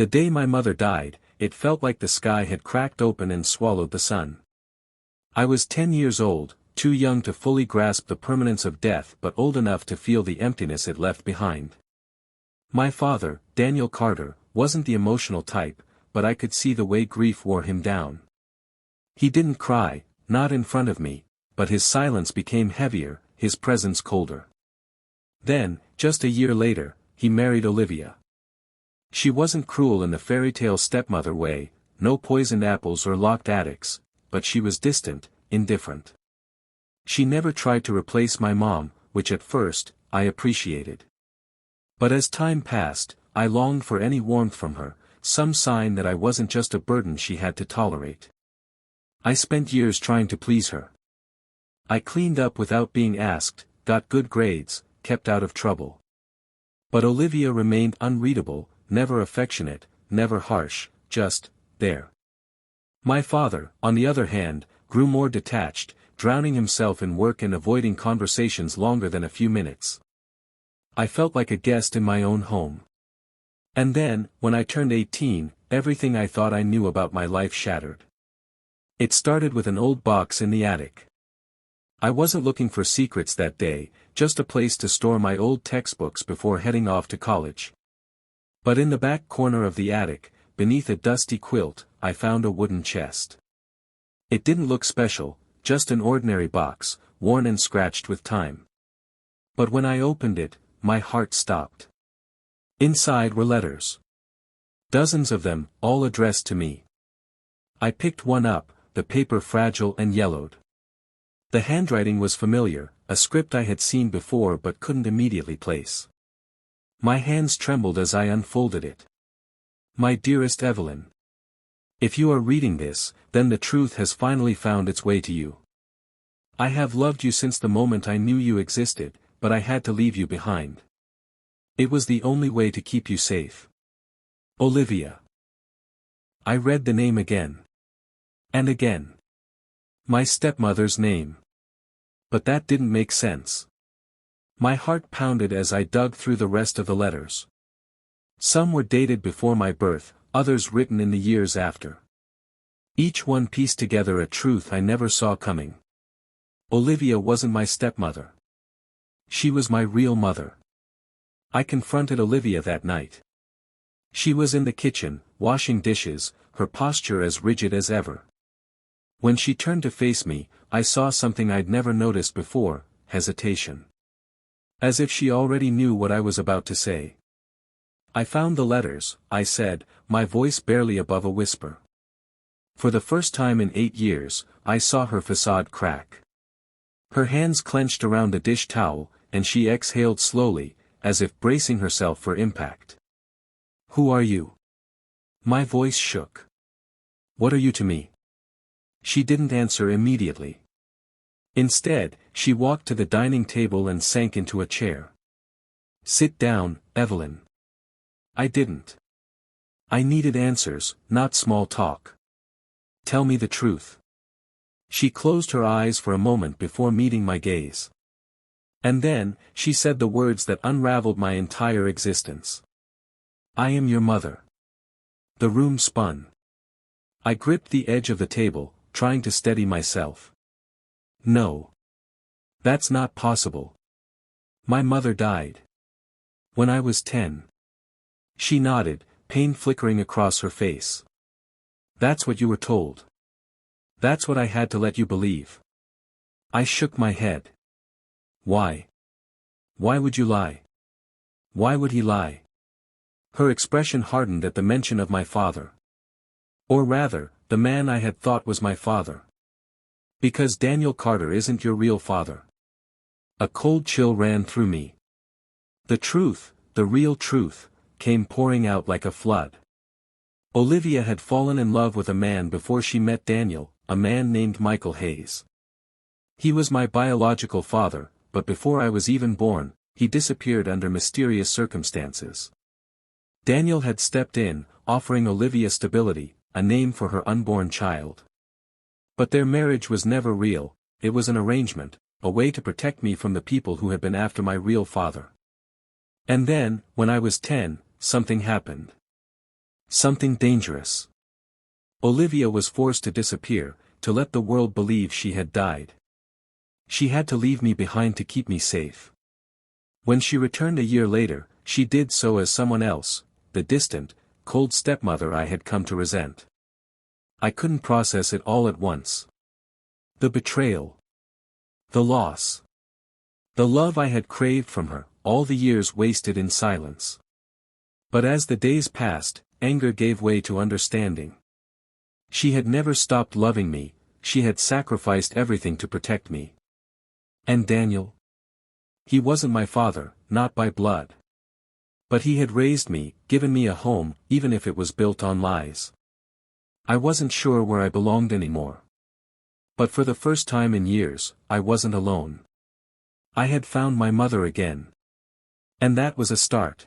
The day my mother died, it felt like the sky had cracked open and swallowed the sun. I was 10 years old, too young to fully grasp the permanence of death but old enough to feel the emptiness it left behind. My father, Daniel Carter, wasn't the emotional type, but I could see the way grief wore him down. He didn't cry, not in front of me, but his silence became heavier, his presence colder. Then, just a year later, he married Olivia. She wasn't cruel in the fairy tale stepmother way, no poisoned apples or locked attics, but she was distant, indifferent. She never tried to replace my mom, which at first, I appreciated. But as time passed, I longed for any warmth from her, some sign that I wasn't just a burden she had to tolerate. I spent years trying to please her. I cleaned up without being asked, got good grades, kept out of trouble. But Olivia remained unreadable, never affectionate, never harsh, just there. My father, on the other hand, grew more detached, drowning himself in work and avoiding conversations longer than a few minutes. I felt like a guest in my own home. And then, when I turned 18, everything I thought I knew about my life shattered. It started with an old box in the attic. I wasn't looking for secrets that day, just a place to store my old textbooks before heading off to college. But in the back corner of the attic, beneath a dusty quilt, I found a wooden chest. It didn't look special, just an ordinary box, worn and scratched with time. But when I opened it, my heart stopped. Inside were letters. Dozens of them, all addressed to me. I picked one up, the paper fragile and yellowed. The handwriting was familiar, a script I had seen before but couldn't immediately place. My hands trembled as I unfolded it. My dearest Evelyn. If you are reading this, then the truth has finally found its way to you. I have loved you since the moment I knew you existed, but I had to leave you behind. It was the only way to keep you safe. Olivia. I read the name again. And again. My stepmother's name. But that didn't make sense. My heart pounded as I dug through the rest of the letters. Some were dated before my birth, others written in the years after. Each one pieced together a truth I never saw coming. Olivia wasn't my stepmother. She was my real mother. I confronted Olivia that night. She was in the kitchen, washing dishes, her posture as rigid as ever. When she turned to face me, I saw something I'd never noticed before, hesitation. As if she already knew what I was about to say. I found the letters, I said, my voice barely above a whisper. For the first time in 8 years, I saw her facade crack. Her hands clenched around the dish towel, and she exhaled slowly, as if bracing herself for impact. Who are you? My voice shook. What are you to me? She didn't answer immediately. Instead, she walked to the dining table and sank into a chair. Sit down, Evelyn. I didn't. I needed answers, not small talk. Tell me the truth. She closed her eyes for a moment before meeting my gaze. And then, she said the words that unraveled my entire existence. I am your mother. The room spun. I gripped the edge of the table, trying to steady myself. No. That's not possible. My mother died. When I was 10. She nodded, pain flickering across her face. That's what you were told. That's what I had to let you believe. I shook my head. Why? Why would you lie? Why would he lie? Her expression hardened at the mention of my father. Or rather, the man I had thought was my father. Because Daniel Carter isn't your real father. A cold chill ran through me. The truth, the real truth, came pouring out like a flood. Olivia had fallen in love with a man before she met Daniel, a man named Michael Hayes. He was my biological father, but before I was even born, he disappeared under mysterious circumstances. Daniel had stepped in, offering Olivia stability, a name for her unborn child. But their marriage was never real, it was an arrangement, a way to protect me from the people who had been after my real father. And then, when I was 10, something happened. Something dangerous. Olivia was forced to disappear, to let the world believe she had died. She had to leave me behind to keep me safe. When she returned a year later, she did so as someone else, the distant, cold stepmother I had come to resent. I couldn't process it all at once. The betrayal. The loss. The love I had craved from her, all the years wasted in silence. But as the days passed, anger gave way to understanding. She had never stopped loving me, she had sacrificed everything to protect me. And Daniel? He wasn't my father, not by blood. But he had raised me, given me a home, even if it was built on lies. I wasn't sure where I belonged anymore. But for the first time in years, I wasn't alone. I had found my mother again. And that was a start.